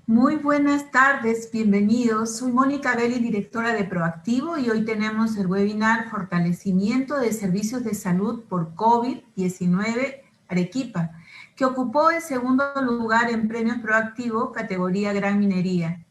Muy buenas tardes, bienvenidos. Soy Mónica Belli, directora de Proactivo, y hoy tenemos el webinar Fortalecimiento de Servicios de Salud por COVID-19 Arequipa, que ocupó el segundo lugar en Premios Proactivo, categoría Gran Minería.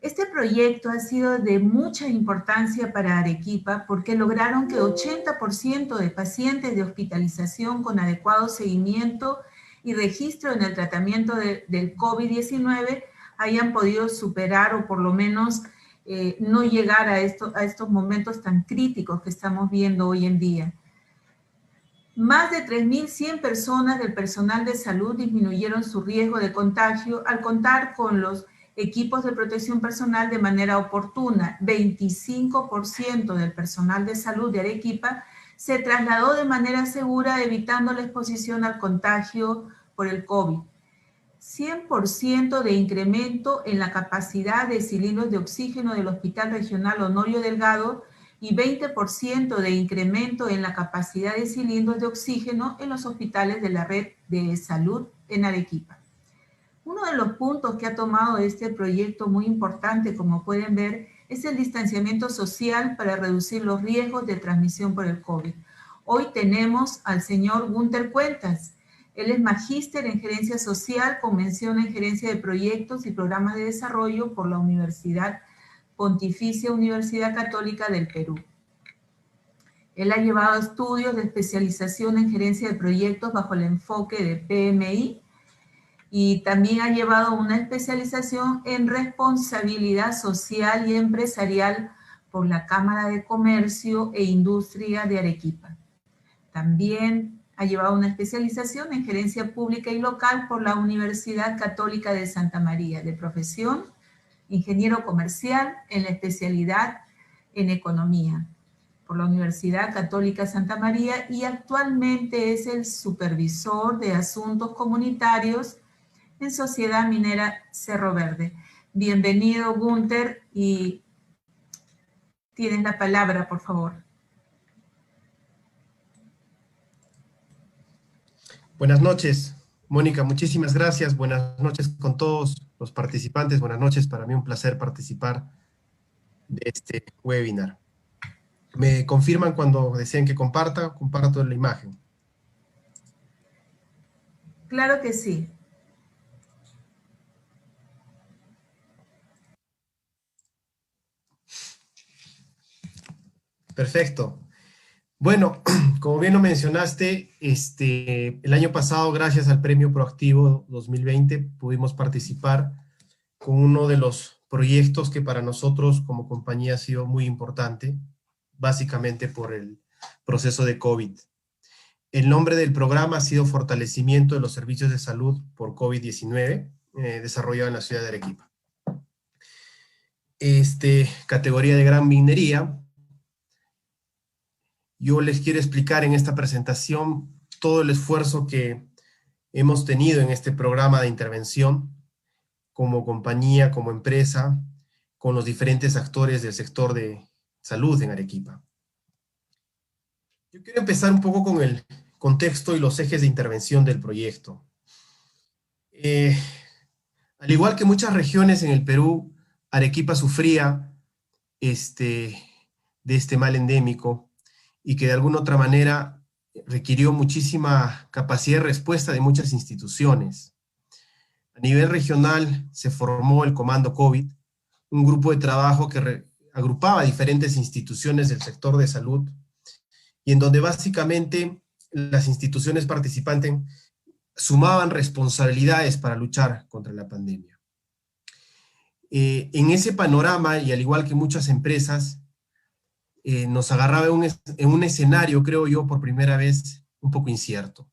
Este proyecto ha sido de mucha importancia para Arequipa porque lograron que 80% de pacientes de hospitalización con adecuado seguimiento y registro en el tratamiento del COVID-19 hayan podido superar o por lo menos no llegar a estos momentos tan críticos que estamos viendo hoy en día. Más de 3.100 personas del personal de salud disminuyeron su riesgo de contagio al contar con los equipos de protección personal de manera oportuna. 25% del personal de salud de Arequipa se trasladó de manera segura, evitando la exposición al contagio por el COVID. 100% de incremento en la capacidad de cilindros de oxígeno del Hospital Regional Honorio Delgado y 20% de incremento en la capacidad de cilindros de oxígeno en los hospitales de la red de salud en Arequipa. Uno de los puntos que ha tomado este proyecto muy importante, como pueden ver, es el distanciamiento social para reducir los riesgos de transmisión por el COVID. Hoy tenemos al señor Gunter Cuentas. Él es magíster en gerencia social con mención en gerencia de proyectos y programas de desarrollo por la Pontificia Universidad Católica del Perú. Él ha llevado estudios de especialización en gerencia de proyectos bajo el enfoque de PMI y también ha llevado una especialización en responsabilidad social y empresarial por la Cámara de Comercio e Industria de Arequipa. También ha llevado una especialización en gerencia pública y local por la Universidad Católica de Santa María, de profesión ingeniero comercial en la especialidad en economía por la Universidad Católica Santa María y actualmente es el supervisor de asuntos comunitarios en Sociedad Minera Cerro Verde. Bienvenido, Gunter, y tienes la palabra, por favor. Buenas noches, Mónica, muchísimas gracias. Buenas noches con todos los participantes. Buenas noches, para mí un placer participar de este webinar. ¿Me confirman cuando deseen que comparta? Comparto la imagen. Claro que sí. Perfecto. Bueno, como bien lo mencionaste, el año pasado, gracias al Premio Proactivo 2020, pudimos participar con uno de los proyectos que para nosotros como compañía ha sido muy importante, básicamente por el proceso de COVID. El nombre del programa ha sido Fortalecimiento de los Servicios de Salud por COVID-19, desarrollado en la ciudad de Arequipa. Categoría de gran minería. Yo les quiero explicar en esta presentación todo el esfuerzo que hemos tenido en este programa de intervención como compañía, como empresa, con los diferentes actores del sector de salud en Arequipa. Yo quiero empezar un poco con el contexto y los ejes de intervención del proyecto. Al igual que muchas regiones en el Perú, Arequipa sufría de este mal endémico y que de alguna otra manera requirió muchísima capacidad de respuesta de muchas instituciones. A nivel regional se formó el Comando COVID, un grupo de trabajo que agrupaba diferentes instituciones del sector de salud y en donde básicamente las instituciones participantes sumaban responsabilidades para luchar contra la pandemia. En ese panorama, y al igual que muchas empresas, nos agarraba en un escenario, creo yo, por primera vez, un poco incierto.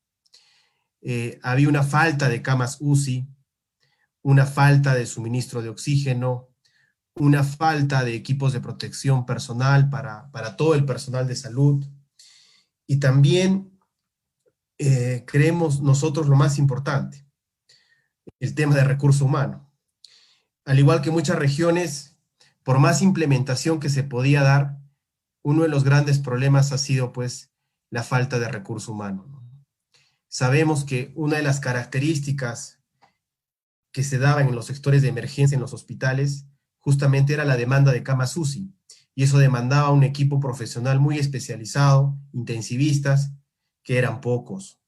Había una falta de camas UCI, una falta de suministro de oxígeno, una falta de equipos de protección personal para todo el personal de salud. Y también creemos nosotros lo más importante, el tema de recurso humano. Al igual que muchas regiones, por más implementación que se podía dar, uno de los grandes problemas ha sido pues la falta de recurso humano, ¿no? Sabemos que una de las características que se daba en los sectores de emergencia en los hospitales justamente era la demanda de camas UCI, y eso demandaba un equipo profesional muy especializado, intensivistas, que eran pocos.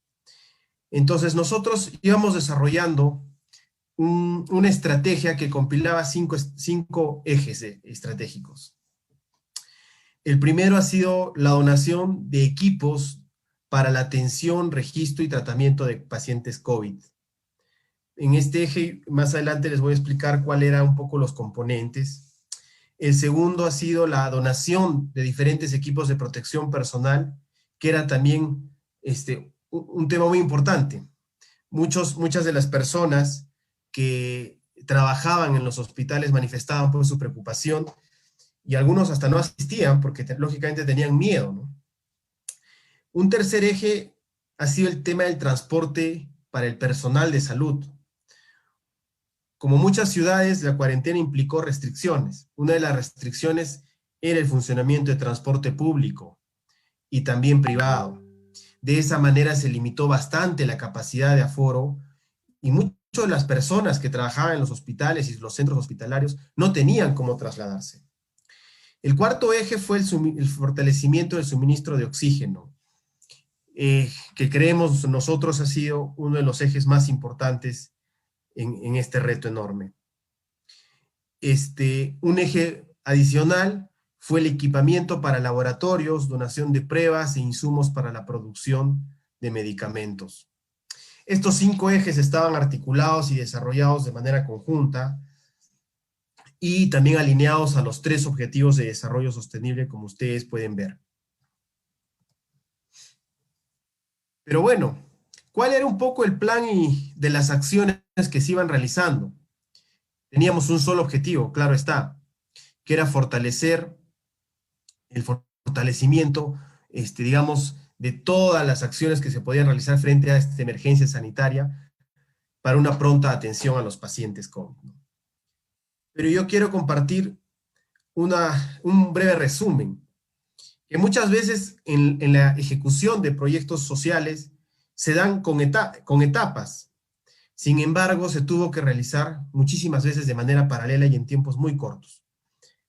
Entonces nosotros íbamos desarrollando una estrategia que compilaba cinco ejes estratégicos. El primero ha sido la donación de equipos para la atención, registro y tratamiento de pacientes COVID. En este eje, más adelante les voy a explicar cuáles eran un poco los componentes. El segundo ha sido la donación de diferentes equipos de protección personal, que era también un tema muy importante. Muchas de las personas que trabajaban en los hospitales manifestaban pues su preocupación, y algunos hasta no asistían porque lógicamente tenían miedo, ¿no? Un tercer eje ha sido el tema del transporte para el personal de salud. Como muchas ciudades, la cuarentena implicó restricciones. Una de las restricciones era el funcionamiento de transporte público y también privado. De esa manera se limitó bastante la capacidad de aforo, y muchas de las personas que trabajaban en los hospitales y los centros hospitalarios no tenían cómo trasladarse. El cuarto eje fue el fortalecimiento del suministro de oxígeno, que creemos nosotros ha sido uno de los ejes más importantes en este reto enorme. Un eje adicional fue el equipamiento para laboratorios, donación de pruebas e insumos para la producción de medicamentos. Estos 5 ejes estaban articulados y desarrollados de manera conjunta y también alineados a los 3 objetivos de desarrollo sostenible, como ustedes pueden ver. Pero bueno, ¿cuál era un poco el plan de las acciones que se iban realizando? Teníamos un solo objetivo, claro está, que era fortalecer el fortalecimiento, digamos, de todas las acciones que se podían realizar frente a esta emergencia sanitaria para una pronta atención a los pacientes COVID. Pero yo quiero compartir un breve resumen, que muchas veces en la ejecución de proyectos sociales se dan con etapas. Sin embargo, se tuvo que realizar muchísimas veces de manera paralela y en tiempos muy cortos.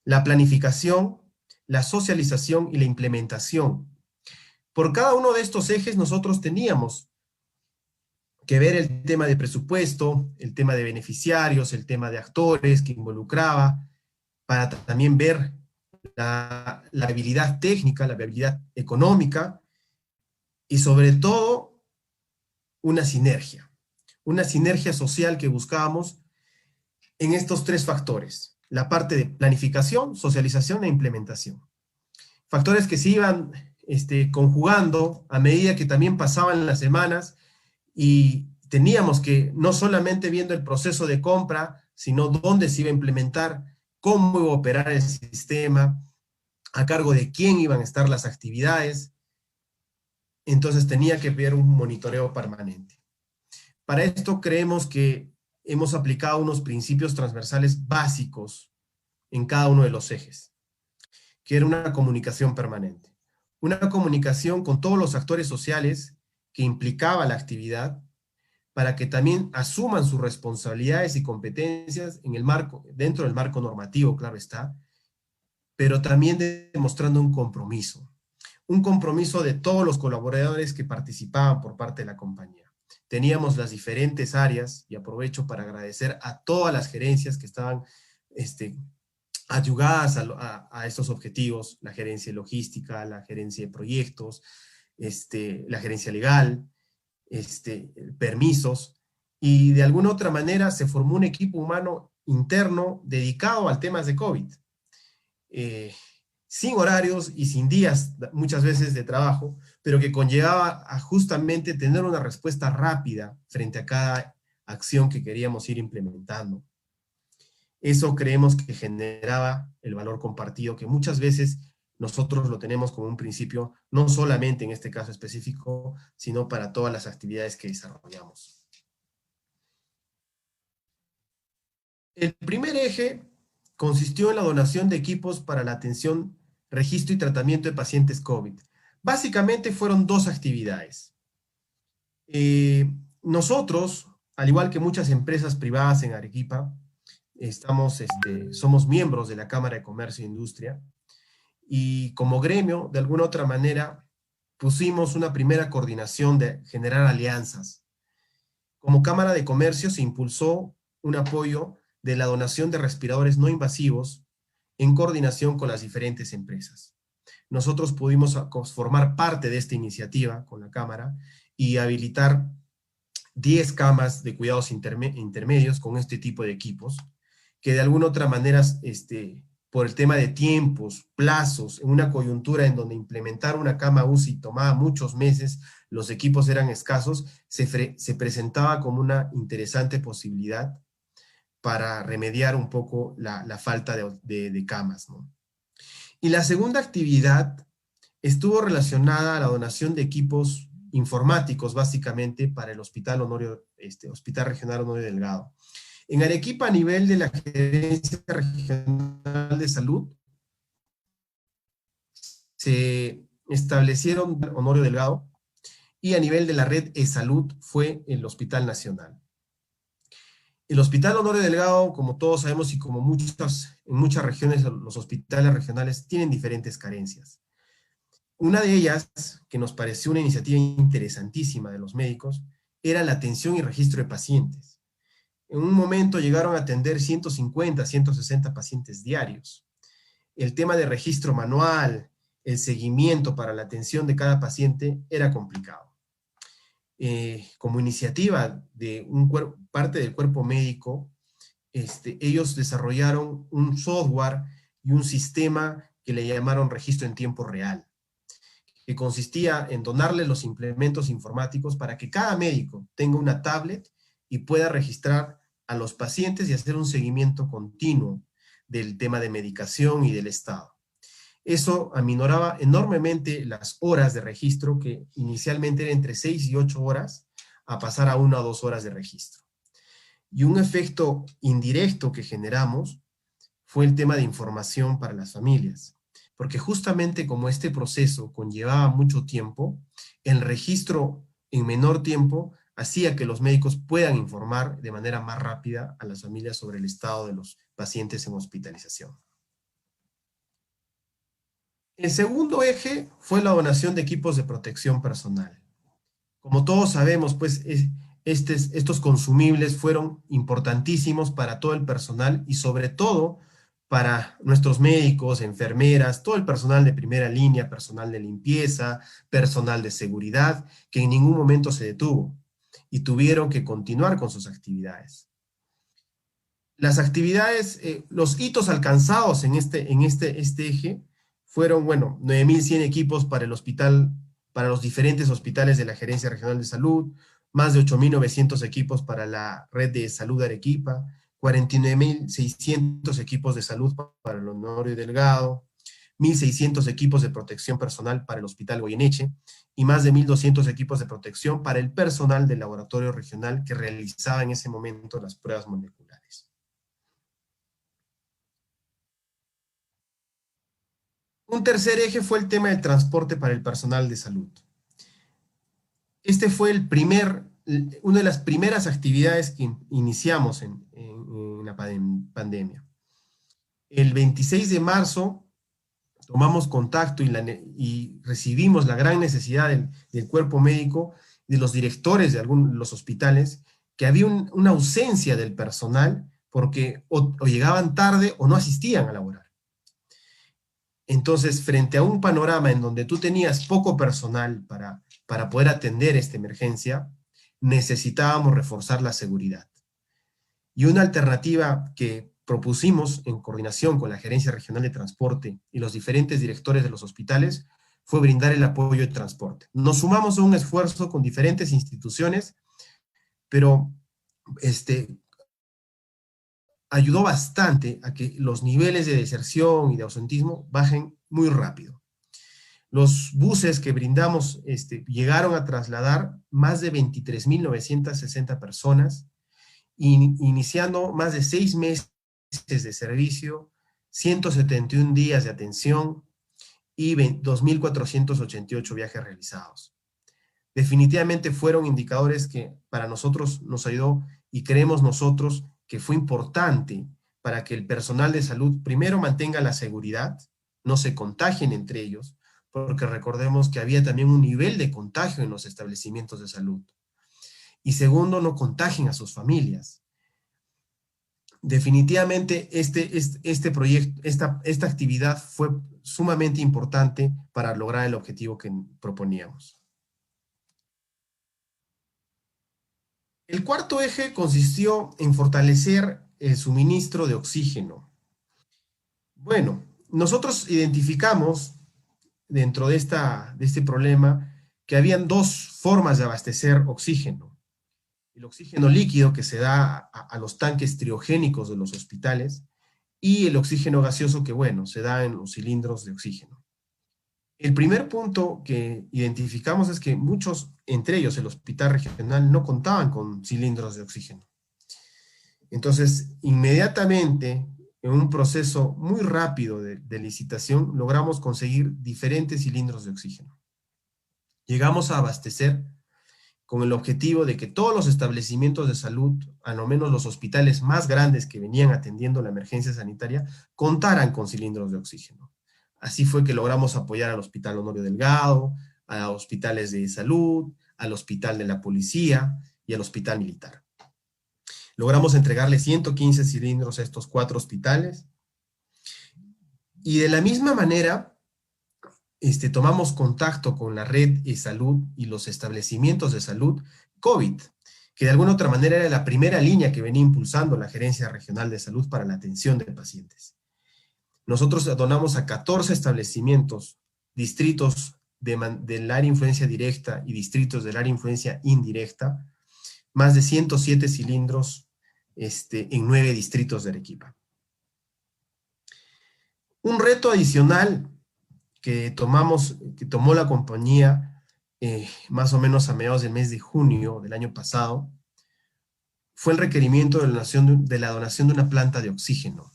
La planificación, la socialización y la implementación. Por cada uno de estos ejes nosotros teníamos que ver el tema de presupuesto, el tema de beneficiarios, el tema de actores que involucraba, para también ver la habilidad técnica, la habilidad económica y sobre todo una sinergia social que buscábamos en estos 3 factores: la parte de planificación, socialización e implementación. Factores que se iban conjugando a medida que también pasaban las semanas, y teníamos que, no solamente viendo el proceso de compra, sino dónde se iba a implementar, cómo iba a operar el sistema, a cargo de quién iban a estar las actividades. Entonces tenía que haber un monitoreo permanente. Para esto creemos que hemos aplicado unos principios transversales básicos en cada uno de los ejes, que era una comunicación permanente. Una comunicación con todos los actores sociales que implicaba la actividad, para que también asuman sus responsabilidades y competencias dentro del marco normativo, claro está, pero también demostrando un compromiso de todos los colaboradores que participaban por parte de la compañía. Teníamos las diferentes áreas, y aprovecho para agradecer a todas las gerencias que estaban ayudadas a estos objetivos: la gerencia de logística, la gerencia de proyectos, la gerencia legal, permisos, y de alguna otra manera se formó un equipo humano interno dedicado al tema de COVID, sin horarios y sin días muchas veces de trabajo, pero que conllevaba a justamente tener una respuesta rápida frente a cada acción que queríamos ir implementando. Eso creemos que generaba el valor compartido, que muchas veces nosotros lo tenemos como un principio, no solamente en este caso específico, sino para todas las actividades que desarrollamos. El primer eje consistió en la donación de equipos para la atención, registro y tratamiento de pacientes COVID. Básicamente fueron 2 actividades. Nosotros al igual que muchas empresas privadas en Arequipa, somos miembros de la Cámara de Comercio e Industria, y como gremio, de alguna otra manera, pusimos una primera coordinación de generar alianzas. Como Cámara de Comercio se impulsó un apoyo de la donación de respiradores no invasivos en coordinación con las diferentes empresas. Nosotros pudimos formar parte de esta iniciativa con la Cámara y habilitar 10 camas de cuidados intermedios con este tipo de equipos, que de alguna otra manera, por el tema de tiempos, plazos, en una coyuntura en donde implementar una cama UCI tomaba muchos meses, los equipos eran escasos, se presentaba como una interesante posibilidad para remediar un poco la falta de camas, ¿no? Y la segunda actividad estuvo relacionada a la donación de equipos informáticos, básicamente, para el Hospital Hospital Regional Honorio Delgado. En Arequipa, a nivel de la Gerencia Regional de Salud, se establecieron Honorio Delgado, y a nivel de la red e-salud fue el Hospital Nacional. El Hospital Honorio Delgado, como todos sabemos y como en muchas regiones, los hospitales regionales tienen diferentes carencias. Una de ellas, que nos pareció una iniciativa interesantísima de los médicos, era la atención y registro de pacientes. En un momento llegaron a atender 150, 160 pacientes diarios. El tema de registro manual, el seguimiento para la atención de cada paciente era complicado. Como iniciativa de parte del cuerpo médico, ellos desarrollaron un software y un sistema que le llamaron registro en tiempo real, que consistía en donarle los implementos informáticos para que cada médico tenga una tablet y pueda registrar a los pacientes y hacer un seguimiento continuo del tema de medicación y del estado. Eso aminoraba enormemente las horas de registro, que inicialmente eran entre 6 y 8 horas, a pasar a 1 o 2 horas de registro. Y un efecto indirecto que generamos fue el tema de información para las familias, porque justamente como este proceso conllevaba mucho tiempo, el registro en menor tiempo hacía que los médicos puedan informar de manera más rápida a las familias sobre el estado de los pacientes en hospitalización. El segundo eje fue la donación de equipos de protección personal. Como todos sabemos, pues estos consumibles fueron importantísimos para todo el personal y sobre todo para nuestros médicos, enfermeras, todo el personal de primera línea, personal de limpieza, personal de seguridad, que en ningún momento se detuvo y tuvieron que continuar con sus actividades. Las actividades, los hitos alcanzados en este eje fueron, 9.100 equipos para el hospital, para los diferentes hospitales de la Gerencia Regional de Salud, más de 8.900 equipos para la red de salud de Arequipa, 49.600 equipos de salud para el Honorio Delgado, 1.600 equipos de protección personal para el Hospital Goyeneche, y más de 1.200 equipos de protección para el personal del laboratorio regional que realizaba en ese momento las pruebas moleculares. Un tercer eje fue el tema del transporte para el personal de salud. Este fue una de las primeras actividades que iniciamos en la pandemia. El 26 de marzo tomamos contacto y recibimos la gran necesidad del cuerpo médico, de los directores de los hospitales, que había una ausencia del personal porque o llegaban tarde o no asistían a laborar. Entonces, frente a un panorama en donde tú tenías poco personal para poder atender esta emergencia, necesitábamos reforzar la seguridad. Y una alternativa que propusimos en coordinación con la Gerencia Regional de Transporte y los diferentes directores de los hospitales fue brindar el apoyo de transporte. Nos sumamos a un esfuerzo con diferentes instituciones, pero ayudó bastante a que los niveles de deserción y de ausentismo bajen muy rápido. Los buses que brindamos llegaron a trasladar más de 23.960 personas, iniciando más de 6 meses de servicio, 171 días de atención y 2.488 viajes realizados. definitivamente fueron indicadores que para nosotros nos ayudó y creemos nosotros que fue importante para que el personal de salud primero mantenga la seguridad, no se contagien entre ellos, porque recordemos que había también un nivel de contagio en los establecimientos de salud. Y segundo, no contagien a sus familias. Definitivamente este proyecto, esta actividad fue sumamente importante para lograr el objetivo que proponíamos. El cuarto eje consistió en fortalecer el suministro de oxígeno. Bueno, nosotros identificamos dentro de este problema que habían dos formas de abastecer oxígeno. El oxígeno líquido que se da a los tanques criogénicos de los hospitales y el oxígeno gaseoso que, bueno, se da en los cilindros de oxígeno. El primer punto que identificamos es que muchos, entre ellos el hospital regional, no contaban con cilindros de oxígeno. Entonces, inmediatamente, en un proceso muy rápido de licitación, logramos conseguir diferentes cilindros de oxígeno. Llegamos a abastecer con el objetivo de que todos los establecimientos de salud, a lo menos los hospitales más grandes que venían atendiendo la emergencia sanitaria, contaran con cilindros de oxígeno. Así fue que logramos apoyar al Hospital Honorio Delgado, a hospitales de salud, al Hospital de la Policía y al Hospital Militar. Logramos entregarle 115 cilindros a estos 4 hospitales. Y de la misma manera, tomamos contacto con la red de salud y los establecimientos de salud COVID, que de alguna otra manera era la primera línea que venía impulsando la Gerencia Regional de Salud para la atención de pacientes. Nosotros donamos a 14 establecimientos, distritos del área de influencia directa y distritos del área de influencia indirecta, más de 107 cilindros en 9 distritos de Arequipa. Un reto adicional que tomó la compañía más o menos a mediados del mes de junio del año pasado fue el requerimiento de la donación de una planta de oxígeno.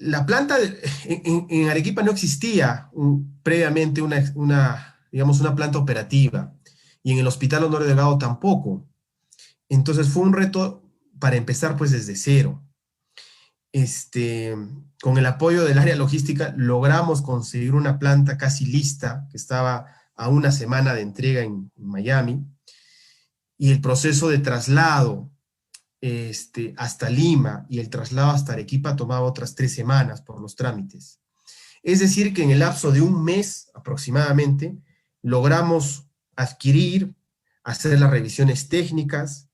La planta, en Arequipa no existía previamente una planta operativa, y en el Hospital Honorio Delgado tampoco. Entonces fue un reto para empezar pues desde cero. Con el apoyo del área logística logramos conseguir una planta casi lista, que estaba a una semana de entrega en Miami, y el proceso de traslado hasta Lima y el traslado hasta Arequipa tomaba otras 3 semanas por los trámites. Es decir, que en el lapso de un mes aproximadamente logramos adquirir, hacer las revisiones técnicas,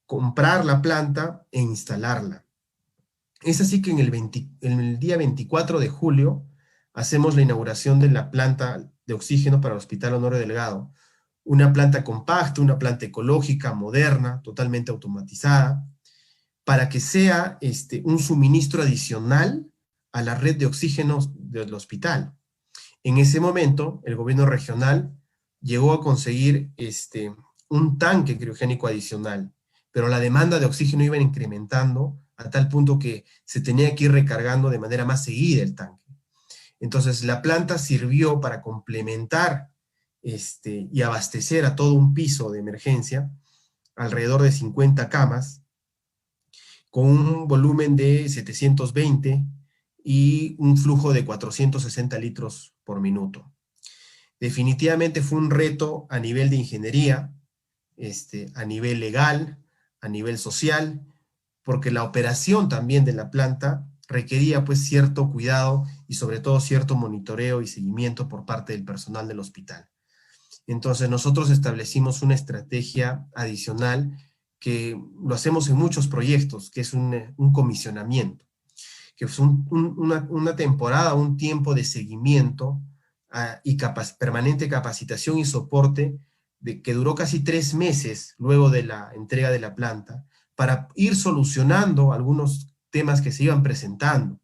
comprar la planta e instalarla. Es así que en el día 24 de julio hacemos la inauguración de la planta de oxígeno para el Hospital Honorio Delgado. Una planta compacta, una planta ecológica, moderna, totalmente automatizada, para que sea un suministro adicional a la red de oxígeno del hospital. En ese momento, el gobierno regional llegó a conseguir un tanque criogénico adicional, pero la demanda de oxígeno iba incrementando a tal punto que se tenía que ir recargando de manera más seguida el tanque. Entonces, la planta sirvió para complementar y abastecer a todo un piso de emergencia, alrededor de 50 camas, con un volumen de 720 y un flujo de 460 litros por minuto. Definitivamente fue un reto a nivel de ingeniería, a nivel legal, a nivel social, porque la operación también de la planta requería pues cierto cuidado y sobre todo cierto monitoreo y seguimiento por parte del personal del hospital. Entonces nosotros establecimos una estrategia adicional que lo hacemos en muchos proyectos, que es un comisionamiento, que es una temporada, un tiempo de seguimiento y permanente capacitación y soporte que duró casi 3 meses luego de la entrega de la planta, para ir solucionando algunos temas que se iban presentando.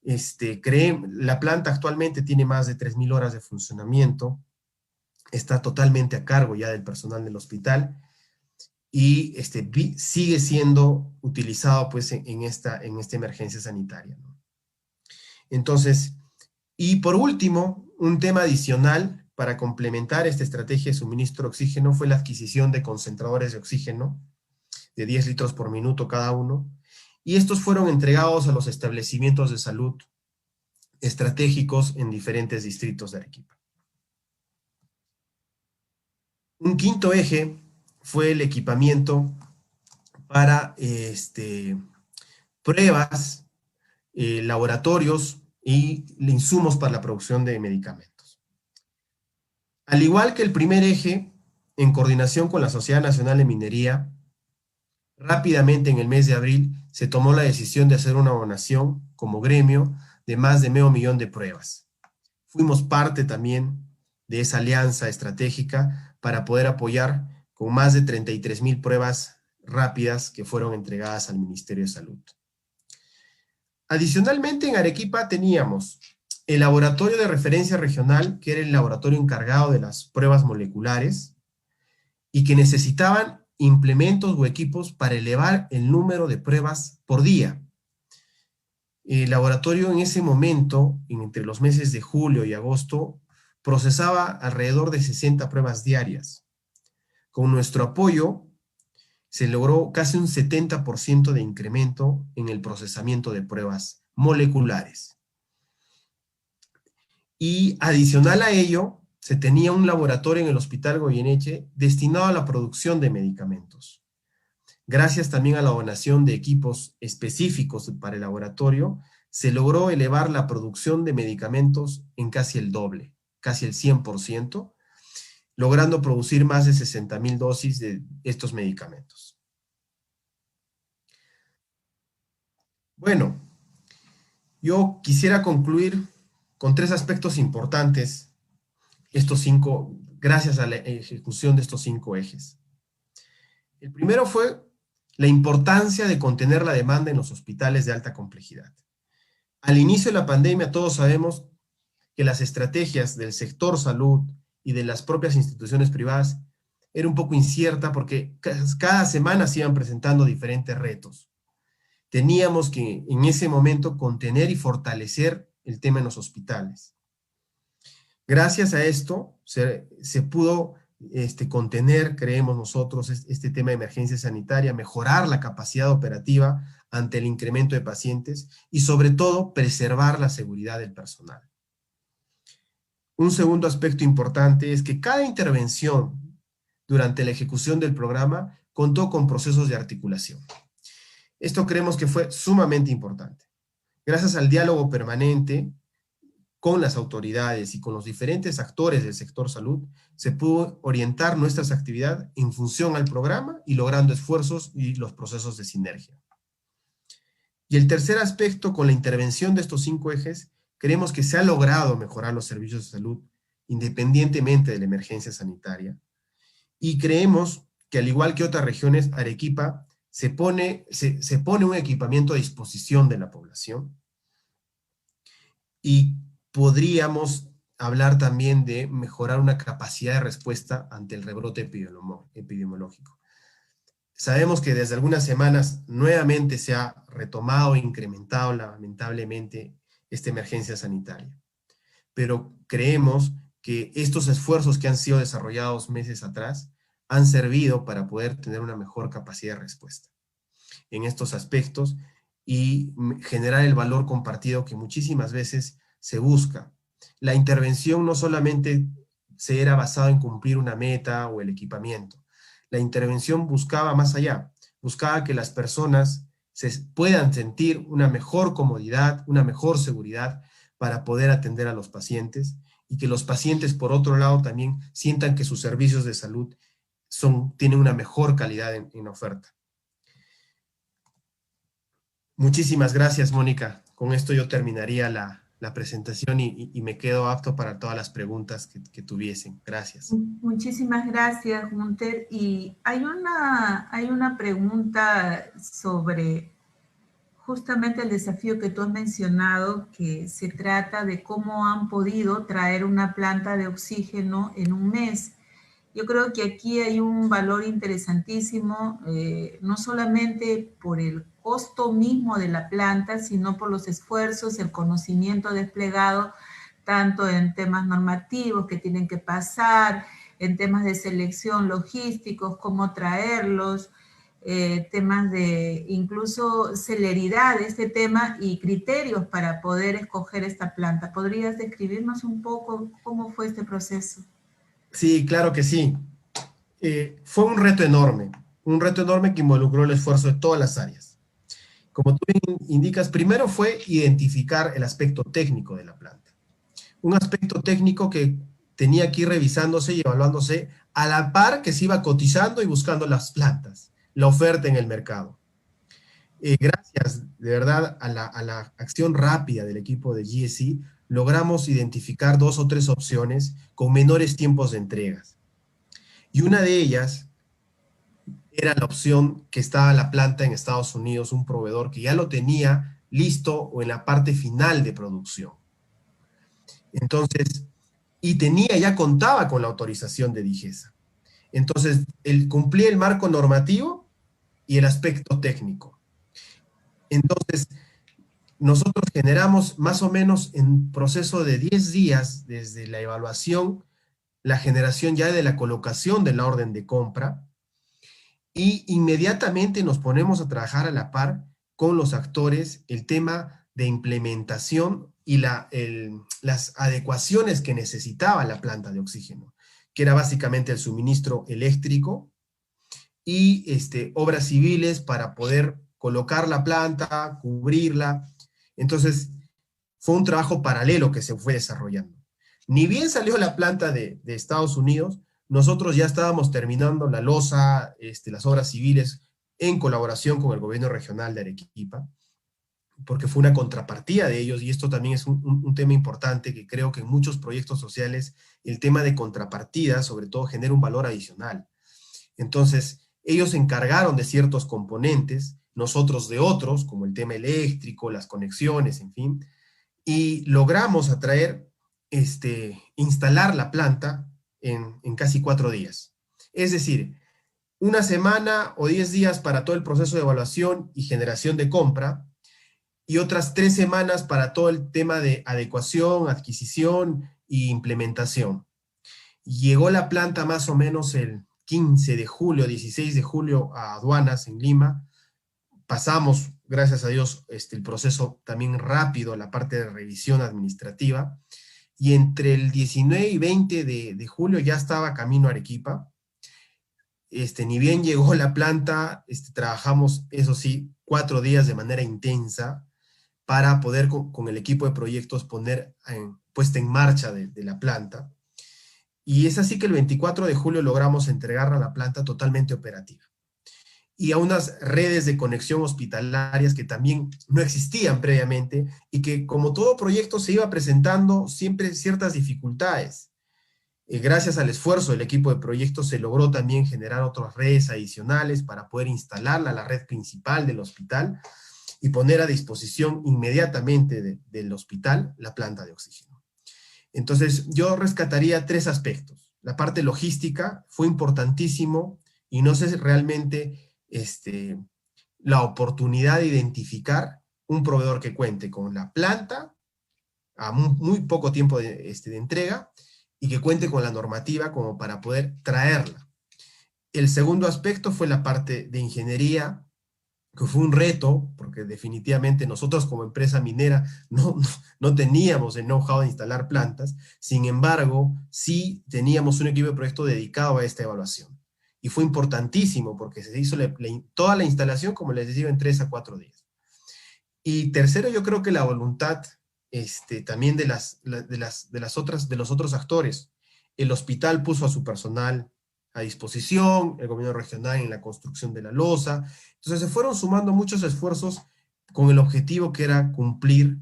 La planta actualmente tiene más de 3.000 horas de funcionamiento, está totalmente a cargo ya del personal del hospital y sigue siendo utilizado pues en esta emergencia sanitaria, ¿no? Entonces, y por último, un tema adicional para complementar esta estrategia de suministro de oxígeno fue la adquisición de concentradores de oxígeno de 10 litros por minuto cada uno, y estos fueron entregados a los establecimientos de salud estratégicos en diferentes distritos de Arequipa. Un quinto eje fue el equipamiento para pruebas, laboratorios y insumos para la producción de medicamentos. Al igual que el primer eje, en coordinación con la Sociedad Nacional de Minería, rápidamente en el mes de abril se tomó la decisión de hacer una donación como gremio de más de $500,000 de pruebas. Fuimos parte también de esa alianza estratégica para poder apoyar con más de 33,000 pruebas rápidas que fueron entregadas al Ministerio de Salud. Adicionalmente, en Arequipa teníamos el laboratorio de referencia regional, que era el laboratorio encargado de las pruebas moleculares y que necesitaban implementos o equipos para elevar el número de pruebas por día. El laboratorio en ese momento, entre los meses de julio y agosto, procesaba alrededor de 60 pruebas diarias. Con nuestro apoyo, se logró casi un 70% de incremento en el procesamiento de pruebas moleculares. Y adicional a ello, se tenía un laboratorio en el Hospital Goyeneche destinado a la producción de medicamentos. Gracias también a la donación de equipos específicos para el laboratorio, se logró elevar la producción de medicamentos en casi el doble, casi el 100%, logrando producir más de 60,000 dosis de estos medicamentos. Bueno, yo quisiera concluir con 3 aspectos importantes, gracias a la ejecución de estos 5 ejes. El primero fue la importancia de contener la demanda en los hospitales de alta complejidad. Al inicio de la pandemia todos sabemos que las estrategias del sector salud y de las propias instituciones privadas era un poco incierta porque cada semana se iban presentando diferentes retos. Teníamos que en ese momento contener y fortalecer el tema en los hospitales. Gracias a esto se pudo contener, creemos nosotros, este tema de emergencia sanitaria, mejorar la capacidad operativa ante el incremento de pacientes y sobre todo preservar la seguridad del personal. Un segundo aspecto importante es que cada intervención durante la ejecución del programa contó con procesos de articulación. Esto creemos que fue sumamente importante. Gracias al diálogo permanente con las autoridades y con los diferentes actores del sector salud, se pudo orientar nuestras actividades en función al programa y logrando esfuerzos y los procesos de sinergia. Y el tercer aspecto, con la intervención de estos 5 ejes, creemos que se ha logrado mejorar los servicios de salud independientemente de la emergencia sanitaria. Y creemos que al igual que otras regiones, Arequipa se pone un equipamiento a disposición de la población. Y podríamos hablar también de mejorar una capacidad de respuesta ante el rebrote epidemiológico. Sabemos que desde algunas semanas nuevamente se ha retomado e incrementado lamentablemente esta emergencia sanitaria. Pero creemos que estos esfuerzos que han sido desarrollados meses atrás han servido para poder tener una mejor capacidad de respuesta en estos aspectos y generar el valor compartido que muchísimas veces se busca. La intervención no solamente se era basada en cumplir una meta o el equipamiento. La intervención buscaba más allá, buscaba que las personas puedan sentir una mejor comodidad, una mejor seguridad para poder atender a los pacientes y que los pacientes, por otro lado, también sientan que sus servicios de salud tienen una mejor calidad en oferta. Muchísimas gracias, Mónica. Con esto yo terminaría la presentación y me quedo apto para todas las preguntas que tuviesen. Gracias. Muchísimas gracias, Gunter. Y hay una pregunta sobre justamente el desafío que tú has mencionado, que se trata de cómo han podido traer una planta de oxígeno en un mes. Yo creo que aquí hay un valor interesantísimo, no solamente por el costo mismo de la planta, sino por los esfuerzos, el conocimiento desplegado tanto en temas normativos que tienen que pasar, en temas de selección logísticos, cómo traerlos, temas de incluso celeridad de este tema y criterios para poder escoger esta planta. ¿Podrías describirnos un poco cómo fue este proceso? Sí, claro que sí. Fue un reto enorme que involucró el esfuerzo de todas las áreas. Como tú indicas, primero fue identificar el aspecto técnico de la planta. Un aspecto técnico que tenía que ir revisándose y evaluándose a la par que se iba cotizando y buscando las plantas, la oferta en el mercado. Gracias, de verdad, a la acción rápida del equipo de GSE, logramos identificar 2 o 3 opciones con menores tiempos de entregas. Y una de ellas era la opción que estaba en la planta en Estados Unidos, un proveedor que ya lo tenía listo o en la parte final de producción. Entonces, y ya contaba con la autorización de DIGESA. Entonces, él cumplía el marco normativo y el aspecto técnico. Entonces, nosotros generamos más o menos en proceso de 10 días desde la evaluación, la generación ya de la colocación de la orden de compra, y inmediatamente nos ponemos a trabajar a la par con los actores el tema de implementación y las adecuaciones que necesitaba la planta de oxígeno, que era básicamente el suministro eléctrico y obras civiles para poder colocar la planta, cubrirla. Entonces, fue un trabajo paralelo que se fue desarrollando. Ni bien salió la planta de Estados Unidos, nosotros ya estábamos terminando la losa, las obras civiles, en colaboración con el gobierno regional de Arequipa, porque fue una contrapartida de ellos, y esto también es un tema importante, que creo que en muchos proyectos sociales el tema de contrapartida, sobre todo, genera un valor adicional. Entonces, ellos se encargaron de ciertos componentes, nosotros de otros, como el tema eléctrico, las conexiones, en fin, y logramos instalar la planta en casi 4 días. Es decir, 1 semana o 10 días para todo el proceso de evaluación y generación de compra, y otras 3 semanas para todo el tema de adecuación, adquisición e implementación. Llegó la planta más o menos el 15 de julio, 16 de julio a aduanas en Lima. Pasamos, gracias a Dios, el proceso también rápido, la parte de revisión administrativa, y entre el 19 y 20 de julio ya estaba camino a Arequipa. Ni bien llegó la planta, trabajamos, eso sí, 4 días de manera intensa para poder con el equipo de proyectos poner puesta en marcha de la planta. Y es así que el 24 de julio logramos entregarla a la planta totalmente operativa. Y a unas redes de conexión hospitalarias que también no existían previamente, y que, como todo proyecto, se iba presentando siempre ciertas dificultades. Gracias al esfuerzo del equipo de proyectos se logró también generar otras redes adicionales para poder instalarla a la red principal del hospital y poner a disposición inmediatamente del hospital la planta de oxígeno. Entonces, yo rescataría 3 aspectos. La parte logística fue importantísimo, y no sé realmente la oportunidad de identificar un proveedor que cuente con la planta a muy poco tiempo de entrega, y que cuente con la normativa como para poder traerla. El segundo aspecto fue la parte de ingeniería, que fue un reto, porque definitivamente nosotros como empresa minera no teníamos el know-how de instalar plantas. Sin embargo, sí teníamos un equipo de proyecto dedicado a esta evaluación. Y fue importantísimo porque se hizo toda la instalación, como les decía, en 3 a 4 días. Y tercero, yo creo que la voluntad también de los otros actores. El hospital puso a su personal a disposición, el gobierno regional en la construcción de la losa. Entonces se fueron sumando muchos esfuerzos con el objetivo que era cumplir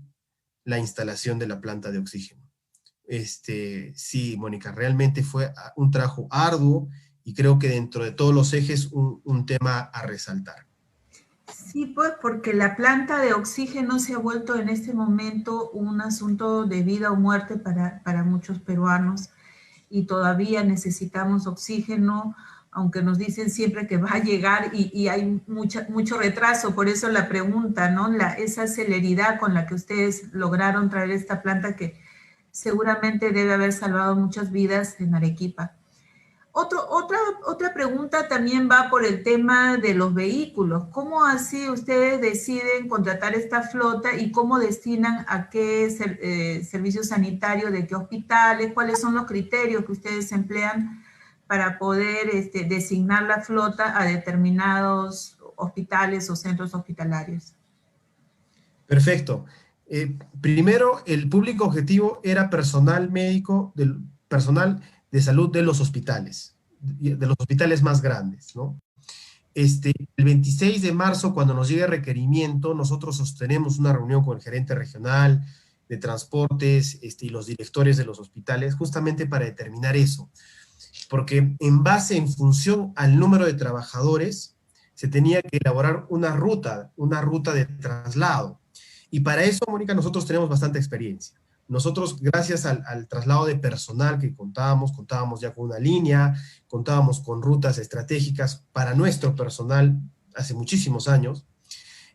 la instalación de la planta de oxígeno. Sí, Mónica, realmente fue un trabajo arduo, y creo que dentro de todos los ejes un tema a resaltar. Sí, pues porque la planta de oxígeno se ha vuelto en este momento un asunto de vida o muerte para muchos peruanos, y todavía necesitamos oxígeno, aunque nos dicen siempre que va a llegar, y hay mucho retraso. Por eso la pregunta, ¿no? Esa celeridad con la que ustedes lograron traer esta planta, que seguramente debe haber salvado muchas vidas en Arequipa. Otra pregunta también va por el tema de los vehículos. ¿Cómo así ustedes deciden contratar esta flota y cómo destinan a qué servicio sanitario, de qué hospitales, cuáles son los criterios que ustedes emplean para poder designar la flota a determinados hospitales o centros hospitalarios? Perfecto. Primero, el público objetivo era personal médico, personal de salud de los hospitales más grandes, ¿no? El 26 de marzo, cuando nos llegue el requerimiento, nosotros sostenemos una reunión con el gerente regional de transportes y los directores de los hospitales, justamente para determinar eso. Porque en función al número de trabajadores, se tenía que elaborar una ruta de traslado. Y para eso, Mónica, nosotros tenemos bastante experiencia. Nosotros, gracias al traslado de personal que contábamos ya con una línea, contábamos con rutas estratégicas para nuestro personal hace muchísimos años,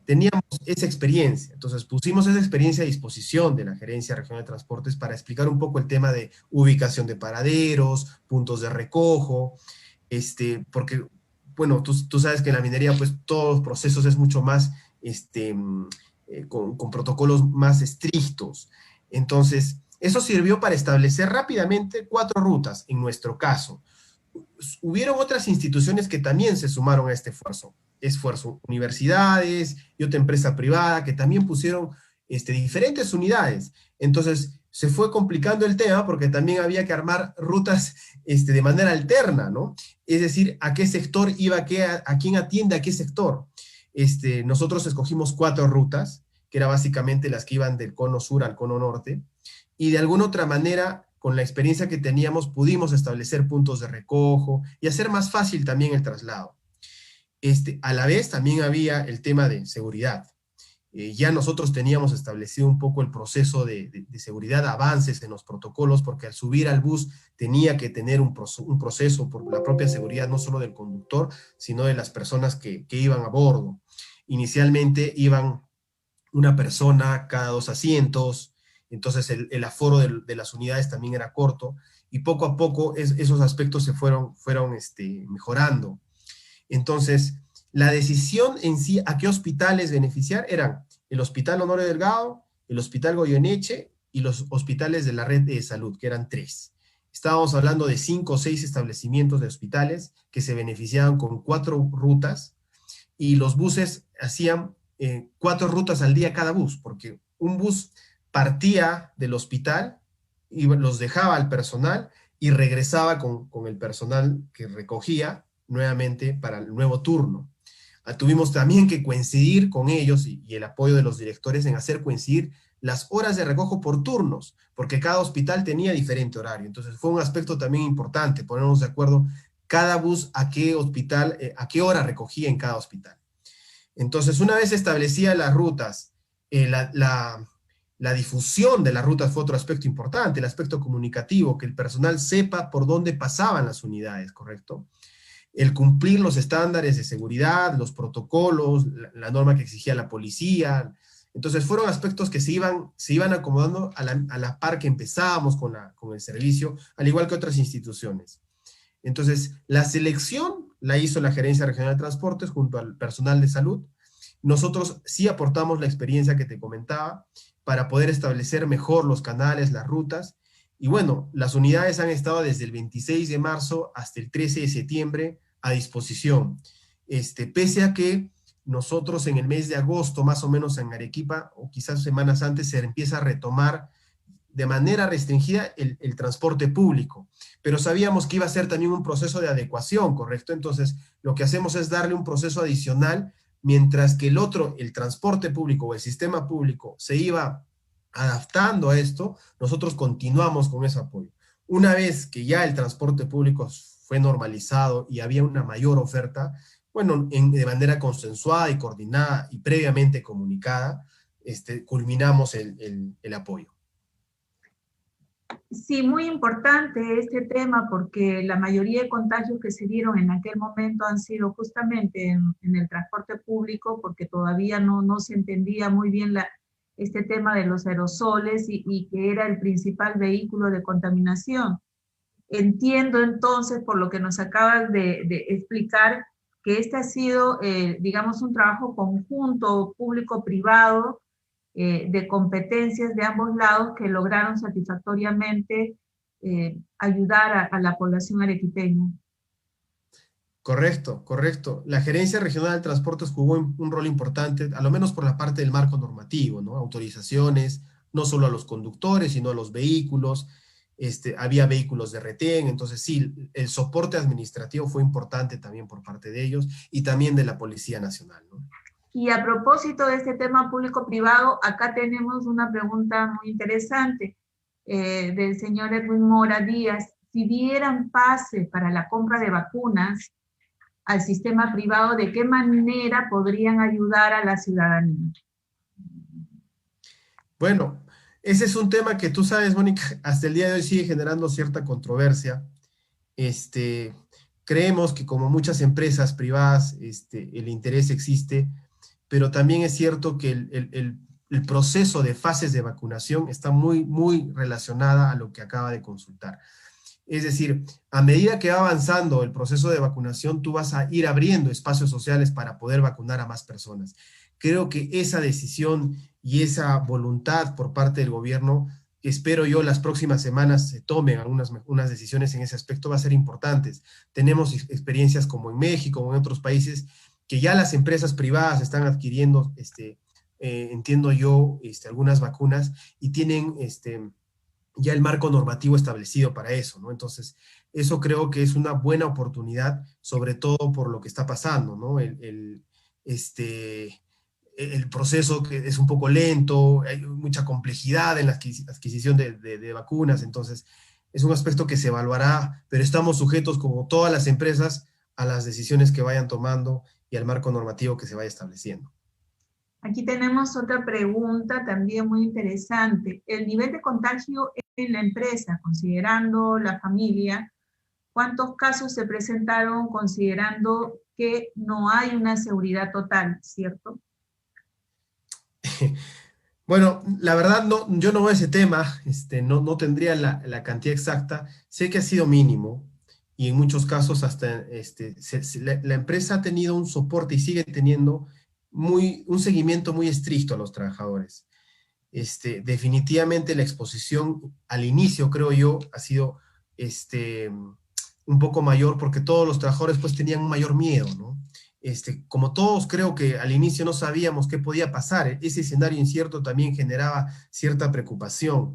teníamos esa experiencia. Entonces pusimos esa experiencia a disposición de la Gerencia Regional de Transportes para explicar un poco el tema de ubicación de paraderos, puntos de recojo, porque, bueno, tú sabes que en la minería, pues, todos los procesos es mucho más, con protocolos más estrictos. Entonces, eso sirvió para establecer rápidamente 4 rutas, en nuestro caso. Hubieron otras instituciones que también se sumaron a este esfuerzo, universidades y otra empresa privada que también pusieron diferentes unidades. Entonces, se fue complicando el tema porque también había que armar rutas de manera alterna, ¿no? Es decir, a qué sector iba, a quién atiende a qué sector. Nosotros escogimos 4 rutas, que eran básicamente las que iban del cono sur al cono norte, y de alguna otra manera, con la experiencia que teníamos, pudimos establecer puntos de recojo y hacer más fácil también el traslado. A la vez también había el tema de seguridad. Ya nosotros teníamos establecido un poco el proceso de seguridad, avances en los protocolos, porque al subir al bus tenía que tener un proceso por la propia seguridad, no solo del conductor, sino de las personas que iban a bordo. Inicialmente iban una persona cada 2 asientos, entonces el aforo de las unidades también era corto, y poco a poco esos aspectos se fueron mejorando. Entonces, la decisión en sí a qué hospitales beneficiar eran el Hospital Honorio Delgado, el Hospital Goyeneche y los hospitales de la red de salud, que eran 3. Estábamos hablando de 5 o 6 establecimientos de hospitales que se beneficiaban con 4 rutas, y los buses hacían 4 rutas al día cada bus, porque un bus partía del hospital y los dejaba al personal y regresaba con el personal que recogía nuevamente para el nuevo turno. Tuvimos también que coincidir con ellos y el apoyo de los directores en hacer coincidir las horas de recojo por turnos, porque cada hospital tenía diferente horario. Entonces fue un aspecto también importante, ponernos de acuerdo cada bus a qué hospital, a qué hora recogía en cada hospital. Entonces, una vez establecía las rutas, la difusión de las rutas fue otro aspecto importante, el aspecto comunicativo, que el personal sepa por dónde pasaban las unidades, ¿correcto? El cumplir los estándares de seguridad, los protocolos, la norma que exigía la policía. Entonces, fueron aspectos que se iban acomodando a la par que empezábamos con el servicio, al igual que otras instituciones. Entonces, la selección la hizo la Gerencia Regional de Transportes junto al personal de salud. Nosotros sí aportamos la experiencia que te comentaba para poder establecer mejor los canales, las rutas. Y bueno, las unidades han estado desde el 26 de marzo hasta el 13 de septiembre a disposición. Pese a que nosotros en el mes de agosto, más o menos en Arequipa, o quizás semanas antes, se empieza a retomar de manera restringida el transporte público, pero sabíamos que iba a ser también un proceso de adecuación, ¿correcto? Entonces, lo que hacemos es darle un proceso adicional, mientras que el transporte público o el sistema público se iba adaptando a esto, nosotros continuamos con ese apoyo. Una vez que ya el transporte público fue normalizado y había una mayor oferta, bueno, de manera consensuada y coordinada y previamente comunicada, culminamos el apoyo. Sí, muy importante este tema porque la mayoría de contagios que se dieron en aquel momento han sido justamente en el transporte público porque todavía no se entendía muy bien este tema de los aerosoles y que era el principal vehículo de contaminación. Entiendo entonces, por lo que nos acabas de explicar, que este ha sido, digamos, un trabajo conjunto público-privado de competencias de ambos lados que lograron satisfactoriamente ayudar a la población arequipeña. Correcto, correcto. La Gerencia Regional de Transportes jugó un rol importante, a lo menos por la parte del marco normativo, ¿no? Autorizaciones, no solo a los conductores, sino a los vehículos. Había vehículos de retén, entonces sí, el soporte administrativo fue importante también por parte de ellos y también de la Policía Nacional, ¿no? Y a propósito de este tema público-privado, acá tenemos una pregunta muy interesante del señor Edwin Mora Díaz. Si dieran pase para la compra de vacunas al sistema privado, ¿de qué manera podrían ayudar a la ciudadanía? Bueno, ese es un tema que tú sabes, Mónica, hasta el día de hoy sigue generando cierta controversia. Este, Creemos que como muchas empresas privadas, el interés existe, pero también es cierto que el proceso de fases de vacunación está muy, muy relacionada a lo que acaba de consultar. Es decir, a medida que va avanzando el proceso de vacunación, tú vas a ir abriendo espacios sociales para poder vacunar a más personas. Creo que esa decisión y esa voluntad por parte del gobierno, espero yo las próximas semanas se tomen unas decisiones en ese aspecto, va a ser importantes. Tenemos experiencias como en México o en otros países que ya las empresas privadas están adquiriendo, entiendo yo, algunas vacunas y tienen ya el marco normativo establecido para eso, ¿no? Entonces, eso creo que es una buena oportunidad, sobre todo por lo que está pasando, ¿no? El proceso que es un poco lento, hay mucha complejidad en la adquisición de vacunas, entonces es un aspecto que se evaluará, pero estamos sujetos, como todas las empresas, a las decisiones que vayan tomando y al marco normativo que se vaya estableciendo. Aquí tenemos otra pregunta también muy interesante. El nivel de contagio en la empresa, considerando la familia, ¿cuántos casos se presentaron considerando que no hay una seguridad total, cierto? Bueno, la verdad no, yo no veo ese tema, no tendría la cantidad exacta, sé que ha sido mínimo y en muchos casos hasta la empresa ha tenido un soporte y sigue teniendo un seguimiento muy estricto a los trabajadores. Definitivamente la exposición al inicio, creo yo, ha sido un poco mayor porque todos los trabajadores pues tenían un mayor miedo, ¿no? Como todos creo que al inicio no sabíamos qué podía pasar, ese escenario incierto también generaba cierta preocupación.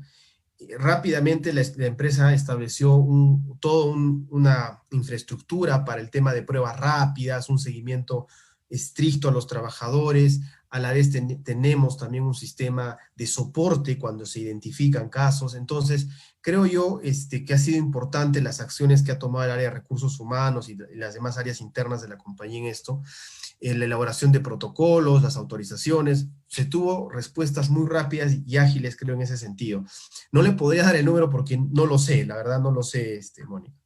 Rápidamente la empresa estableció una infraestructura para el tema de pruebas rápidas, un seguimiento estricto a los trabajadores, a la vez tenemos también un sistema de soporte cuando se identifican casos. Entonces, creo yo que ha sido importante las acciones que ha tomado el área de recursos humanos y las demás áreas internas de la compañía en esto, la elaboración de protocolos, las autorizaciones, se tuvo respuestas muy rápidas y ágiles, creo, en ese sentido. No le podría dar el número porque no lo sé, la verdad no lo sé, Mónica.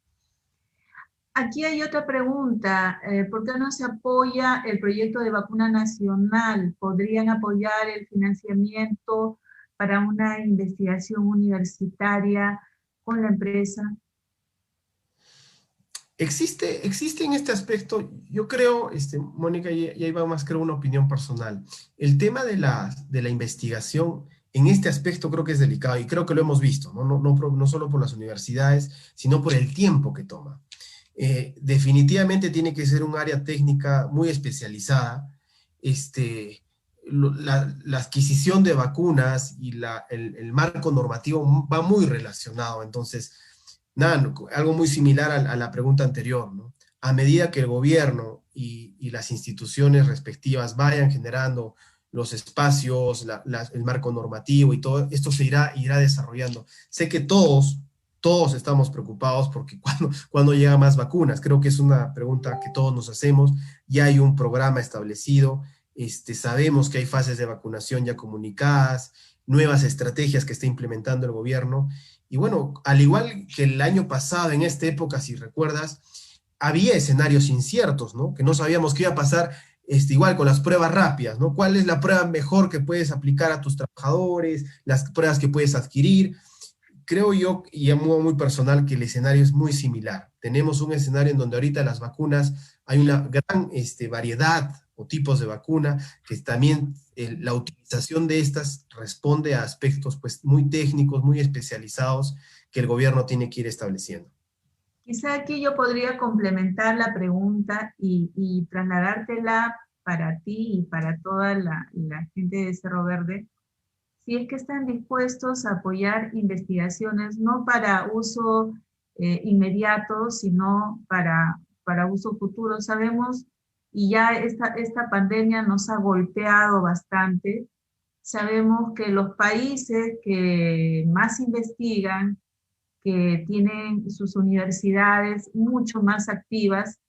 Aquí hay otra pregunta. ¿Por qué no se apoya el proyecto de vacuna nacional? ¿Podrían apoyar el financiamiento para una investigación universitaria con la empresa? Existe en este aspecto, yo creo, Mónica, y ahí va más, creo, una opinión personal. El tema de la investigación en este aspecto creo que es delicado y creo que lo hemos visto, ¿no? No solo por las universidades, sino por el tiempo que toma. Definitivamente tiene que ser un área técnica muy especializada. La adquisición de vacunas y el marco normativo va muy relacionado, entonces nada, algo muy similar a la pregunta anterior, ¿no? A medida que el gobierno y las instituciones respectivas vayan generando los espacios, el marco normativo y todo, esto se irá desarrollando. Sé que todos estamos preocupados porque cuando llegan más vacunas, creo que es una pregunta que todos nos hacemos, ya hay un programa establecido, sabemos que hay fases de vacunación ya comunicadas, nuevas estrategias que está implementando el gobierno, y bueno, al igual que el año pasado, en esta época, si recuerdas, había escenarios inciertos, ¿no? Que no sabíamos qué iba a pasar igual con las pruebas rápidas, ¿no? ¿Cuál es la prueba mejor que puedes aplicar a tus trabajadores, las pruebas que puedes adquirir? Creo yo, y a modo muy personal, que el escenario es muy similar. Tenemos un escenario en donde ahorita las vacunas, hay una gran variedad o tipos de vacuna, que también la utilización de estas responde a aspectos pues, muy técnicos, muy especializados, que el gobierno tiene que ir estableciendo. Quizá aquí yo podría complementar la pregunta y trasladártela para ti y para toda la gente de Cerro Verde, si es que están dispuestos a apoyar investigaciones no para uso inmediato, sino para uso futuro. Sabemos, y ya esta pandemia nos ha golpeado bastante, sabemos que los países que más investigan, que tienen sus universidades mucho más activas,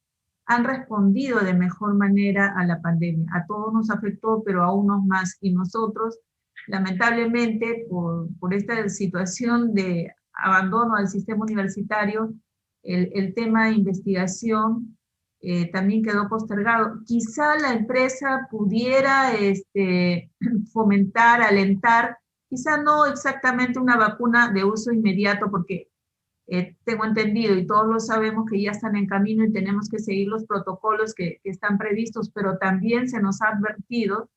han respondido de mejor manera a la pandemia. A todos nos afectó, pero a unos más. Y nosotros, lamentablemente, por esta situación de abandono al sistema universitario, el tema de investigación también quedó postergado. Quizá la empresa pudiera fomentar, alentar, quizá no exactamente una vacuna de uso inmediato, porque tengo entendido y todos lo sabemos que ya están en camino y tenemos que seguir los protocolos que están previstos, pero también se nos ha advertido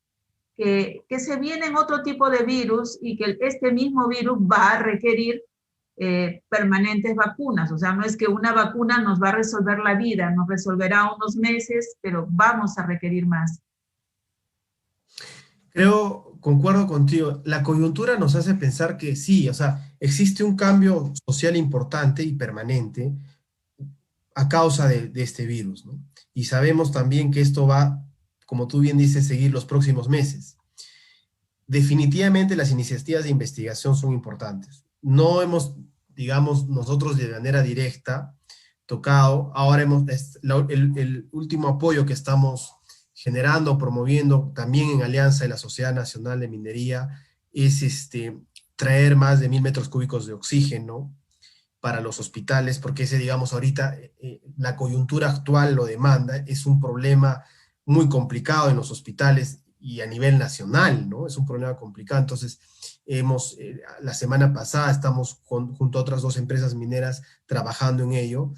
que se vienen otro tipo de virus y que este mismo virus va a requerir permanentes vacunas. O sea, no es que una vacuna nos va a resolver la vida, nos resolverá unos meses, pero vamos a requerir más. Creo, concuerdo contigo, la coyuntura nos hace pensar que sí, o sea, existe un cambio social importante y permanente a causa de este virus, ¿no? Y sabemos también que esto va, como tú bien dices, seguir los próximos meses. Definitivamente las iniciativas de investigación son importantes. No hemos, digamos, nosotros de manera directa tocado, ahora el último apoyo que estamos generando, promoviendo también en alianza de la Sociedad Nacional de Minería, es traer más de 1.000 metros cúbicos de oxígeno para los hospitales, porque ese, digamos, ahorita la coyuntura actual lo demanda, es un problema muy complicado en los hospitales y a nivel nacional, ¿no? Es un problema complicado. Entonces, la semana pasada estamos junto a otras 2 empresas mineras trabajando en ello,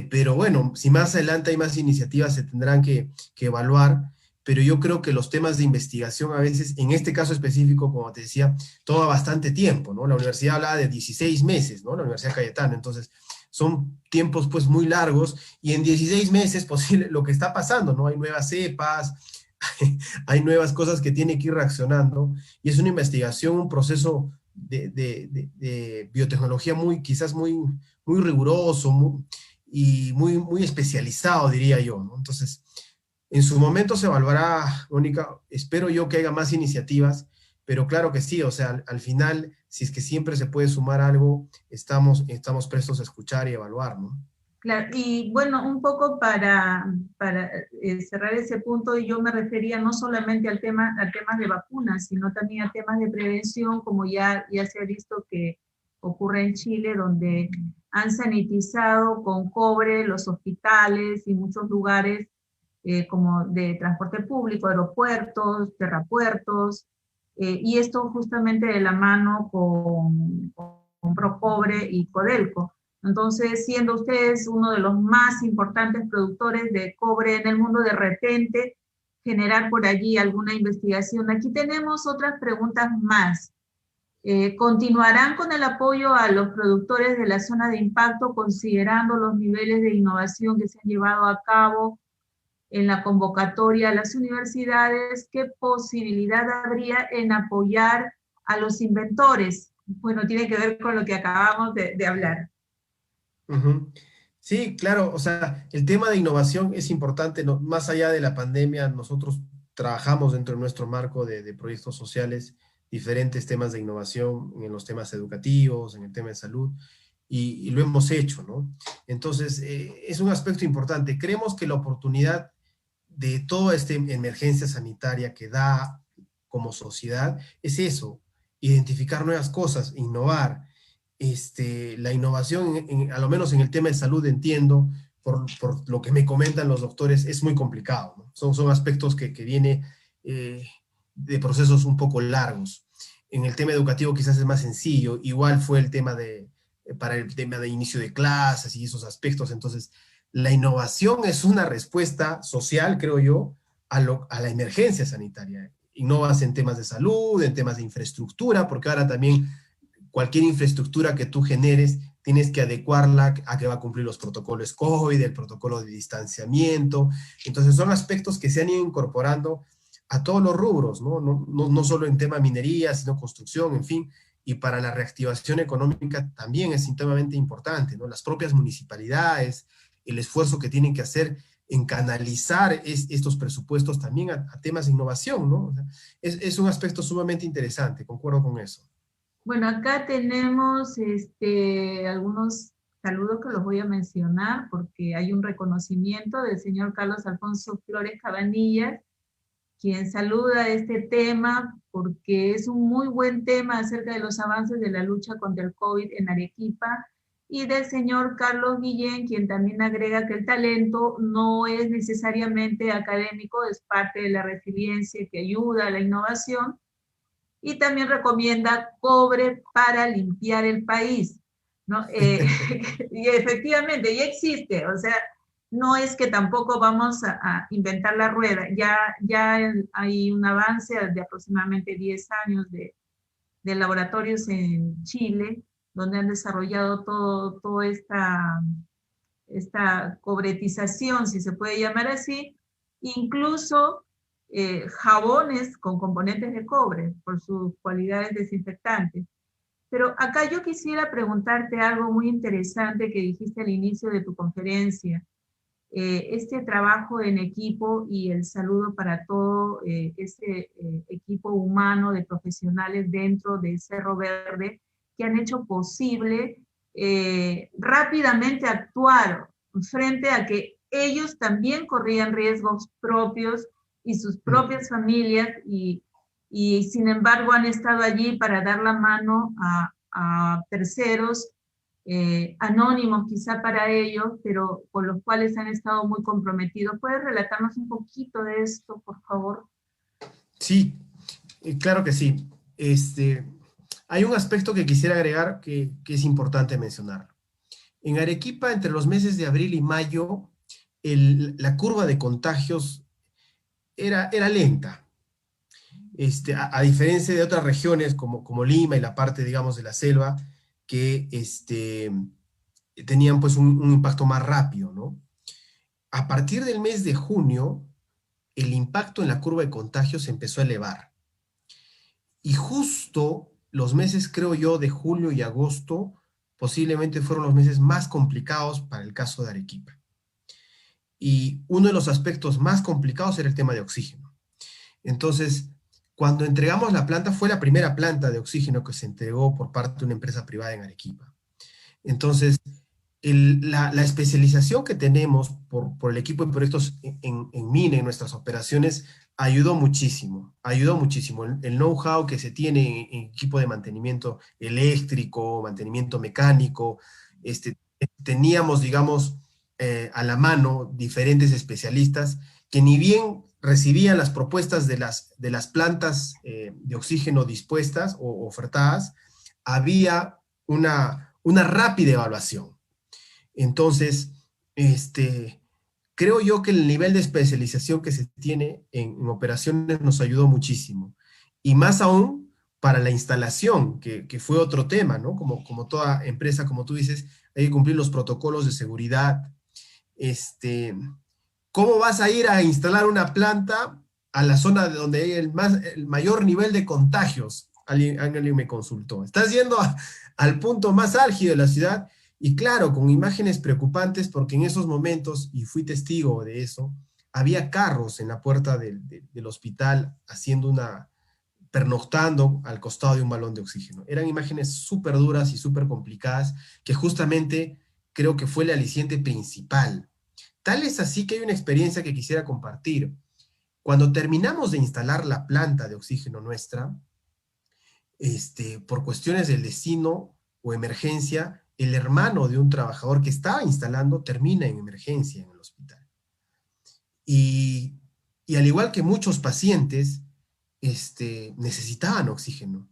pero bueno, si más adelante hay más iniciativas se tendrán que evaluar, pero yo creo que los temas de investigación a veces, en este caso específico, como te decía, toma bastante tiempo, ¿no? La universidad hablaba de 16 meses, ¿no? La Universidad Cayetano, entonces son tiempos pues muy largos y en 16 meses posible lo que está pasando, ¿no? Hay nuevas cepas, hay nuevas cosas que tiene que ir reaccionando y es una investigación, un proceso de biotecnología muy, quizás muy riguroso y muy especializado, diría yo, ¿no? Entonces, en su momento se evaluará, Mónica, espero yo que haya más iniciativas, pero claro que sí, o sea, al final, si es que siempre se puede sumar algo, estamos prestos a escuchar y evaluar, ¿no? Claro, y bueno, un poco para cerrar ese punto, yo me refería no solamente a temas de vacunas, sino también a temas de prevención, como ya se ha visto que ocurre en Chile, donde han sanitizado con cobre los hospitales y muchos lugares como de transporte público, aeropuertos, terrapuertos, y esto justamente de la mano con Procobre y Codelco. Entonces, siendo ustedes uno de los más importantes productores de cobre en el mundo, de repente generar por allí alguna investigación. Aquí tenemos otras preguntas más. ¿Continuarán con el apoyo a los productores de la zona de impacto considerando los niveles de innovación que se han llevado a cabo en la convocatoria a las universidades? ¿Qué posibilidad habría en apoyar a los inventores? Bueno, tiene que ver con lo que acabamos de hablar. Ujú. Sí, claro, o sea, el tema de innovación es importante, ¿no? Más allá de la pandemia, nosotros trabajamos dentro de nuestro marco de proyectos sociales diferentes temas de innovación en los temas educativos, en el tema de salud, y lo hemos hecho, ¿no? Entonces, es un aspecto importante. Creemos que la oportunidad de toda esta emergencia sanitaria que da como sociedad es eso, identificar nuevas cosas, innovar. La innovación, a lo menos en el tema de salud, entiendo, por lo que me comentan los doctores, es muy complicado, ¿no? Son aspectos que vienen de procesos un poco largos. En el tema educativo quizás es más sencillo, igual fue el tema para el tema de inicio de clases y esos aspectos. Entonces, la innovación es una respuesta social, creo yo, a la emergencia sanitaria. Innovas en temas de salud, en temas de infraestructura, porque ahora también cualquier infraestructura que tú generes, tienes que adecuarla a que va a cumplir los protocolos COVID, el protocolo de distanciamiento. Entonces son aspectos que se han ido incorporando a todos los rubros, ¿no? No solo en tema minería, sino construcción, en fin, y para la reactivación económica también es sumamente importante, ¿no? Las propias municipalidades, el esfuerzo que tienen que hacer en canalizar estos presupuestos también a temas de innovación, ¿no? O sea, es un aspecto sumamente interesante, concuerdo con eso. Bueno, acá tenemos algunos saludos que los voy a mencionar porque hay un reconocimiento del señor Carlos Alfonso Flores Cabanillas, quien saluda este tema porque es un muy buen tema acerca de los avances de la lucha contra el COVID en Arequipa, y del señor Carlos Guillén, quien también agrega que el talento no es necesariamente académico, es parte de la resiliencia que ayuda a la innovación, y también recomienda cobre para limpiar el país, ¿no? Y efectivamente, ya existe, o sea, no es que tampoco vamos a inventar la rueda, ya hay un avance de aproximadamente 10 años de laboratorios en Chile, donde han desarrollado toda esta cobretización, si se puede llamar así, incluso jabones con componentes de cobre por sus cualidades desinfectantes. Pero acá yo quisiera preguntarte algo muy interesante que dijiste al inicio de tu conferencia. Este trabajo en equipo y el saludo para todo ese equipo humano de profesionales dentro del Cerro Verde que han hecho posible rápidamente actuar frente a que ellos también corrían riesgos propios y sus propias familias, y sin embargo han estado allí para dar la mano a terceros anónimos quizá para ellos, pero con los cuales han estado muy comprometidos. ¿Puedes relatarnos un poquito de esto, por favor? Sí, claro que sí. Hay un aspecto que quisiera agregar que es importante mencionar. En Arequipa, entre los meses de abril y mayo, la curva de contagios era lenta. A diferencia de otras regiones como Lima y la parte, digamos, de la selva, que tenían pues un impacto más rápido, ¿no? A partir del mes de junio, el impacto en la curva de contagios se empezó a elevar. Y justo los meses, creo yo, de julio y agosto, posiblemente fueron los meses más complicados para el caso de Arequipa. Y uno de los aspectos más complicados era el tema de oxígeno. Entonces, cuando entregamos la planta, fue la primera planta de oxígeno que se entregó por parte de una empresa privada en Arequipa. Entonces, la especialización que tenemos por el equipo de proyectos en MINE, en nuestras operaciones, ayudó muchísimo. El know-how que se tiene en equipo de mantenimiento eléctrico, mantenimiento mecánico, teníamos, digamos, a la mano diferentes especialistas que ni bien recibían las propuestas de las plantas de oxígeno dispuestas o ofertadas, había una rápida evaluación. Entonces, creo yo que el nivel de especialización que se tiene en operaciones nos ayudó muchísimo. Y más aún para la instalación, que fue otro tema, ¿no? Como toda empresa, como tú dices, hay que cumplir los protocolos de seguridad. ¿Cómo vas a ir a instalar una planta a la zona donde hay el mayor nivel de contagios? Alguien me consultó. Estás yendo al punto más álgido de la ciudad y claro, con imágenes preocupantes porque en esos momentos, y fui testigo de eso, había carros en la puerta del hospital pernoctando al costado de un balón de oxígeno. Eran imágenes súper duras y súper complicadas que justamente creo que fue el aliciente principal. Tal es así que hay una experiencia que quisiera compartir. Cuando terminamos de instalar la planta de oxígeno nuestra, por cuestiones del destino o emergencia, el hermano de un trabajador que estaba instalando termina en emergencia en el hospital. Y, y al igual que muchos pacientes, necesitaban oxígeno.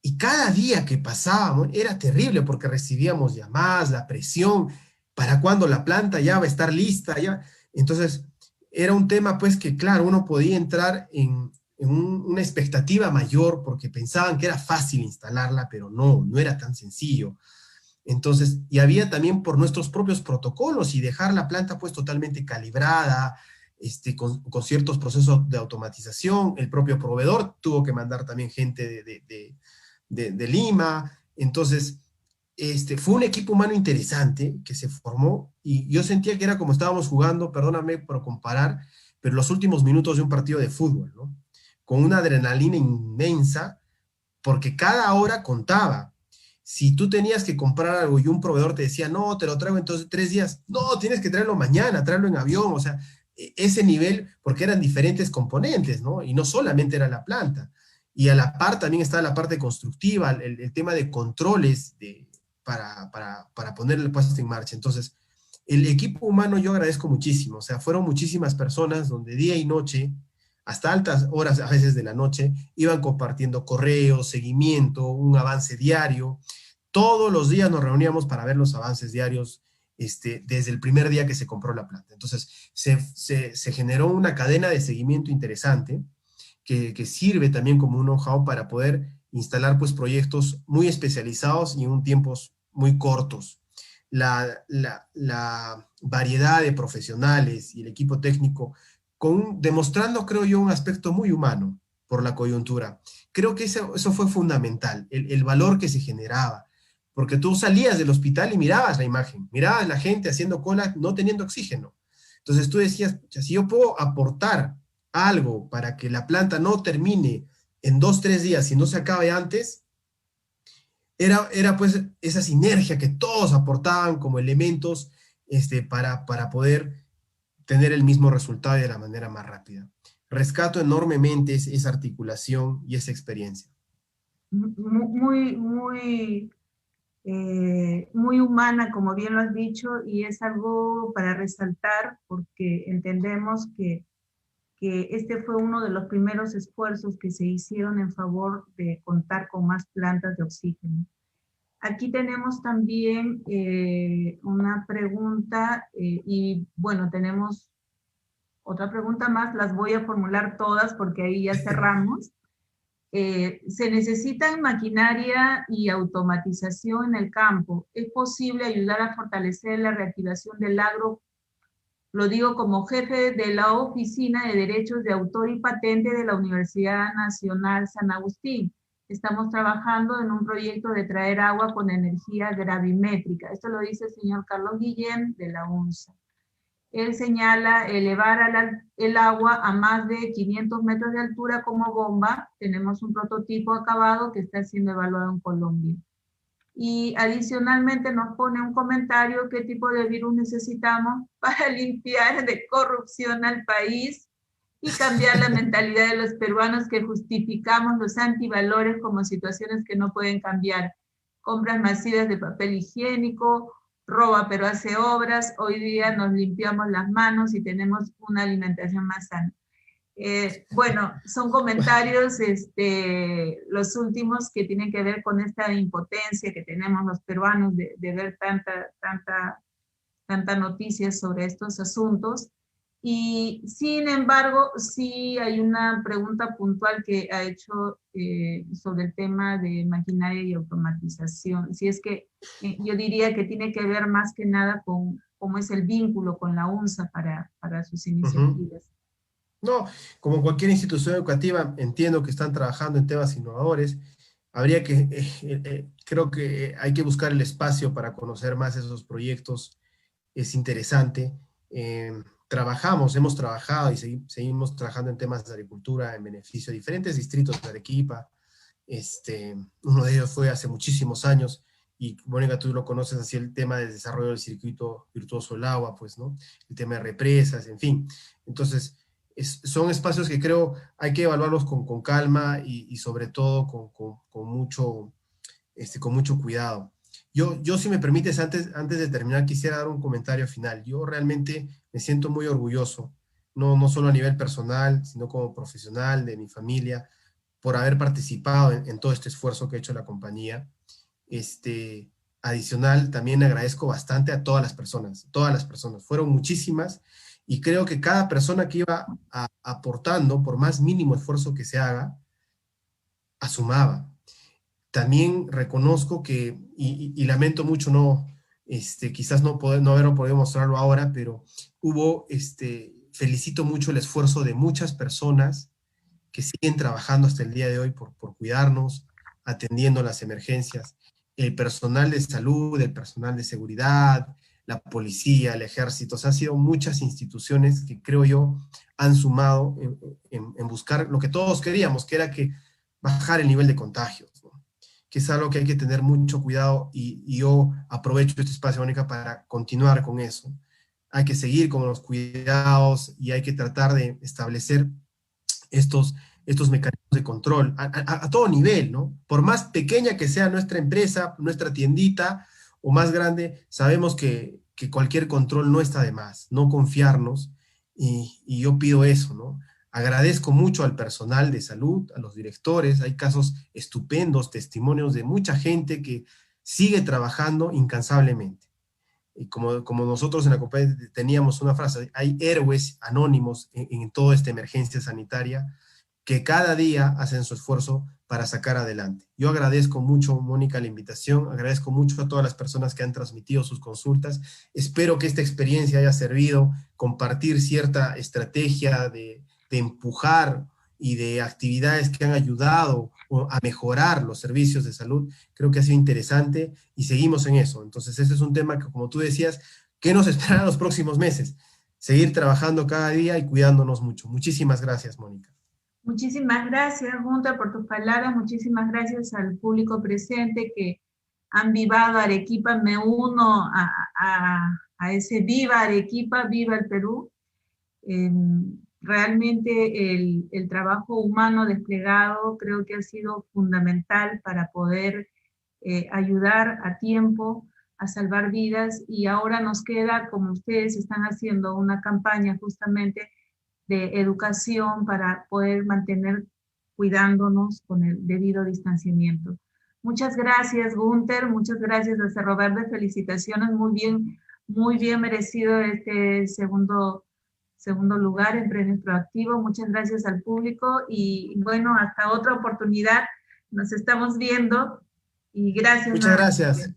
Y cada día que pasábamos era terrible porque recibíamos llamadas, la presión, para cuando la planta ya va a estar lista. Ya. Entonces, era un tema pues que, claro, uno podía entrar en una expectativa mayor porque pensaban que era fácil instalarla, pero no era tan sencillo. Entonces, y había también por nuestros propios protocolos y dejar la planta pues totalmente calibrada, con ciertos procesos de automatización. El propio proveedor tuvo que mandar también gente de Lima. Entonces, fue un equipo humano interesante que se formó y yo sentía que era como estábamos jugando, perdóname por comparar, pero los últimos minutos de un partido de fútbol, ¿no? Con una adrenalina inmensa, porque cada hora contaba. Si tú tenías que comprar algo y un proveedor te decía, no, te lo traigo entonces 3 días, no, tienes que traerlo mañana, traerlo en avión, o sea, ese nivel, porque eran diferentes componentes, ¿no? Y no solamente era la planta. Y a la par también estaba la parte constructiva, el tema de controles para poner el puesto en marcha. Entonces, el equipo humano yo agradezco muchísimo, o sea, fueron muchísimas personas donde día y noche, hasta altas horas a veces de la noche, iban compartiendo correos, seguimiento, un avance diario. Todos los días nos reuníamos para ver los avances diarios desde el primer día que se compró la planta. Entonces, se generó una cadena de seguimiento interesante que sirve también como un know-how para poder instalar pues, proyectos muy especializados y en un tiempos muy cortos. La variedad de profesionales y el equipo técnico demostrando, creo yo, un aspecto muy humano por la coyuntura. Creo que eso fue fundamental, el valor que se generaba, porque tú salías del hospital y mirabas la imagen, mirabas la gente haciendo cola no teniendo oxígeno. Entonces tú decías, si yo puedo aportar algo para que la planta no termine en 2, 3 días y no se acabe antes, era pues esa sinergia que todos aportaban como elementos para poder tener el mismo resultado y de la manera más rápida. Rescato enormemente esa articulación y esa experiencia. Muy, muy, muy humana, como bien lo has dicho, y es algo para resaltar porque entendemos que este fue uno de los primeros esfuerzos que se hicieron en favor de contar con más plantas de oxígeno. Aquí tenemos también una pregunta y bueno, tenemos otra pregunta más, las voy a formular todas porque ahí ya cerramos. Se necesitan maquinaria y automatización en el campo. ¿Es posible ayudar a fortalecer la reactivación del agro? Lo digo como jefe de la Oficina de Derechos de Autor y Patente de la Universidad Nacional San Agustín. Estamos trabajando en un proyecto de traer agua con energía gravimétrica. Esto lo dice el señor Carlos Guillén de la UNSA. Él señala elevar el agua a más de 500 metros de altura como bomba. Tenemos un prototipo acabado que está siendo evaluado en Colombia. Y adicionalmente nos pone un comentario qué tipo de virus necesitamos para limpiar de corrupción al país y cambiar la mentalidad de los peruanos que justificamos los antivalores como situaciones que no pueden cambiar. Compras masivas de papel higiénico, roba pero hace obras, hoy día nos limpiamos las manos y tenemos una alimentación más sana. Bueno, son comentarios los últimos que tienen que ver con esta impotencia que tenemos los peruanos de ver tanta noticia sobre estos asuntos. Y sin embargo, sí hay una pregunta puntual que ha hecho sobre el tema de maquinaria y automatización. Si es que yo diría que tiene que ver más que nada con cómo es el vínculo con la UNSA para sus iniciativas. No, como cualquier institución educativa, entiendo que están trabajando en temas innovadores. Habría que, creo que hay que buscar el espacio para conocer más esos proyectos. Es interesante. Hemos trabajado y seguimos trabajando en temas de agricultura en beneficio de diferentes distritos de Arequipa. Uno de ellos fue hace muchísimos años, y Mónica, tú lo conoces, así el tema del desarrollo del circuito virtuoso del agua, pues, ¿no? El tema de represas, en fin. Entonces, son espacios que creo hay que evaluarlos con calma y sobre todo con mucho cuidado. Yo, si me permites, antes de terminar, quisiera dar un comentario final. Yo realmente me siento muy orgulloso, no solo a nivel personal, sino como profesional de mi familia, por haber participado en todo este esfuerzo que ha hecho la compañía. Este, Adicional, también agradezco bastante a todas las personas, fueron muchísimas, y creo que cada persona que iba aportando, por más mínimo esfuerzo que se haga, asumaba. También reconozco que, y lamento mucho quizás no haber podido mostrarlo ahora, pero felicito mucho el esfuerzo de muchas personas que siguen trabajando hasta el día de hoy por cuidarnos, atendiendo las emergencias. El personal de salud, el personal de seguridad, la policía, el ejército, o sea, han sido muchas instituciones que creo yo han sumado en buscar lo que todos queríamos, que era que bajar el nivel de contagios, ¿no? Que es algo que hay que tener mucho cuidado, y yo aprovecho este espacio, Mónica, para continuar con eso. Hay que seguir con los cuidados y hay que tratar de establecer estos, estos mecanismos de control a todo nivel, ¿no? Por más pequeña que sea nuestra empresa, nuestra tiendita, o más grande, sabemos que cualquier control no está de más, no confiarnos, y yo pido eso, ¿no? Agradezco mucho al personal de salud, a los directores, hay casos estupendos, testimonios de mucha gente que sigue trabajando incansablemente. Y como nosotros en la compañía teníamos una frase, hay héroes anónimos en toda esta emergencia sanitaria que cada día hacen su esfuerzo para sacar adelante. Yo agradezco mucho, Mónica, la invitación, agradezco mucho a todas las personas que han transmitido sus consultas. Espero que esta experiencia haya servido, compartir cierta estrategia de empujar y de actividades que han ayudado a mejorar los servicios de salud. Creo que ha sido interesante y seguimos en eso. Entonces, ese es un tema que, como tú decías, ¿qué nos espera en los próximos meses? Seguir trabajando cada día y cuidándonos mucho. Muchísimas gracias, Mónica. Muchísimas gracias, Junta, por tus palabras. Muchísimas gracias al público presente que han vivado Arequipa. Me uno a ese viva Arequipa, viva el Perú. Realmente el trabajo humano desplegado creo que ha sido fundamental para poder ayudar a tiempo a salvar vidas, y ahora nos queda, como ustedes están haciendo, una campaña justamente de educación para poder mantener cuidándonos con el debido distanciamiento. Muchas gracias, Gunther, muchas gracias a Cerro Verde, felicitaciones, muy bien merecido este segundo lugar en Premios Proactivo. Muchas gracias al público y bueno, hasta otra oportunidad, nos estamos viendo y gracias Muchas nuevamente. gracias.